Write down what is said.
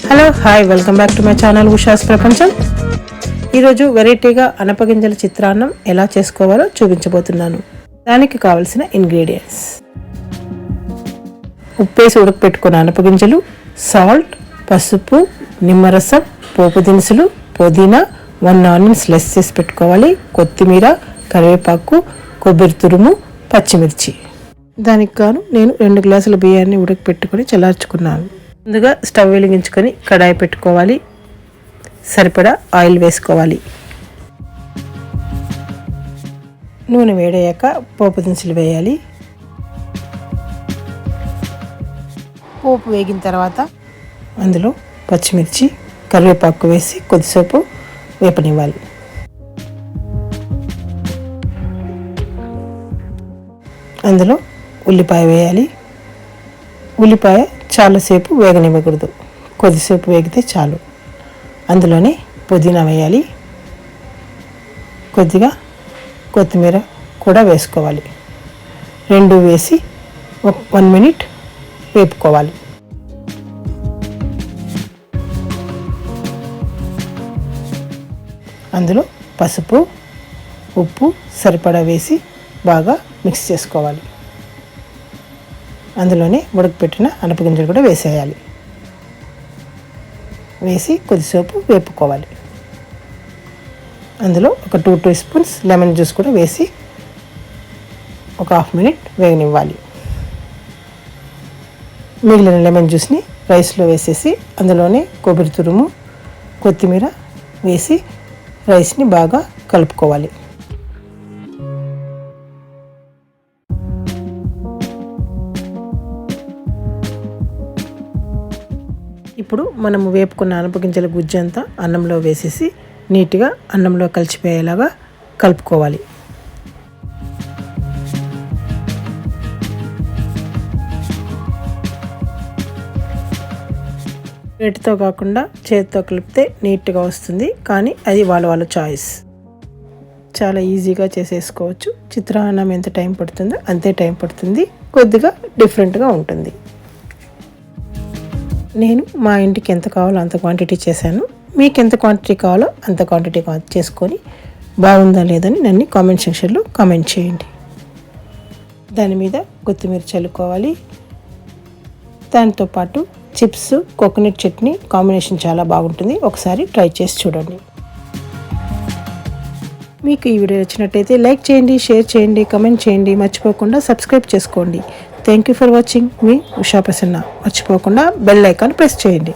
Hello hi welcome back to my channel Usha's ప్రపంచం. ఈరోజు వెరైటీగా అనపగింజల చిత్రాన్నం ఎలా చేసుకోవాలో చూపించబోతున్నాను. దానికి కావలసిన ఇంగ్రీడియంట్స్: ఉప్పేసి ఉడకపెట్టుకున్న అనపగింజలు, సాల్ట్, పసుపు, నిమ్మరసం, పోపు దినుసులు, పుదీనా, 1 ఆనియన్ స్లైస్ చేసి పెట్టుకోవాలి, కొత్తిమీర, కరివేపాకు, కొబ్బరి తురుము, పచ్చిమిర్చి. దానికి గాను నేను 2 గ్లాసుల బియ్యాన్ని ఉడకపెట్టుకొని చల్లార్చుకున్నాను. ముందుగా స్టవ్ వెలిగించుకొని కడాయి పెట్టుకోవాలి. సరిపడా ఆయిల్ వేసుకోవాలి. నూనె వేడయ్యాక పోపు దినుసులు వేయాలి. పోపు వేగిన తర్వాత అందులో పచ్చిమిర్చి, కరివేపాకు వేసి కొద్దిసేపు వేపనివ్వాలి. అందులో ఉల్లిపాయ వేయాలి. ఉల్లిపాయ చాలాసేపు వేగనివ్వకూడదు, కొద్దిసేపు వేగితే చాలు. అందులోనే పుదీనా వేయాలి, కొద్దిగా కొత్తిమీర కూడా వేసుకోవాలి. 2 వేసి 1 మినిట్ వేపుకోవాలి. అందులో పసుపు, ఉప్పు సరిపడా వేసి బాగా మిక్స్ చేసుకోవాలి. అందులోనే ఉడకపెట్టిన అనపగింజలు కూడా వేసేయాలి. వేసి కొద్దిసేపు వేపుకోవాలి. అందులో ఒక 2 టీ స్పూన్స్ లెమన్ జ్యూస్ కూడా వేసి ఒక 1/2 మినిట్ వేగనివ్వాలి. మిగిలిన లెమన్ జ్యూస్ని రైస్లో వేసేసి అందులోనే కొబ్బరి తురుము, కొత్తిమీర వేసి రైస్ని బాగా కలుపుకోవాలి. ఇప్పుడు మనము వేపుకున్న అనపగింజల గుజ్జంతా అన్నంలో వేసేసి నీట్గా అన్నంలో కలిసిపోయేలాగా కలుపుకోవాలి. వేటితో కాకుండా చేతితో కలిపితే నీట్గా వస్తుంది, కానీ అది వాళ్ళ చాయిస్. చాలా ఈజీగా చేసేసుకోవచ్చు. చిత్రాన్నం ఎంత టైం పడుతుందో అంతే టైం పడుతుంది, కొద్దిగా డిఫరెంట్గా ఉంటుంది. నేను మా ఇంటికి ఎంత కావాలో అంత క్వాంటిటీ చేశాను. మీకు ఎంత క్వాంటిటీ కావాలో అంత క్వాంటిటీ చేసుకొని బాగుందా లేదని నన్ను కామెంట్ సెక్షన్లో కామెంట్ చేయండి. దాని మీద కొత్తిమీర చల్లుకోవాలి. దాంతోపాటు చిప్స్, కోకోనట్ చట్నీ కాంబినేషన్ చాలా బాగుంటుంది. ఒకసారి ట్రై చేసి చూడండి. మీకు ఈ వీడియో నచ్చినట్టయితే లైక్ చేయండి, షేర్ చేయండి, కమెంట్ చేయండి. మర్చిపోకుండా సబ్స్క్రైబ్ చేసుకోండి. Thank you for watching. మీ ఉషా ప్రసన్న. మర్చిపోకుండా బెల్ ఐకాన్ ప్రెస్ చేయండి.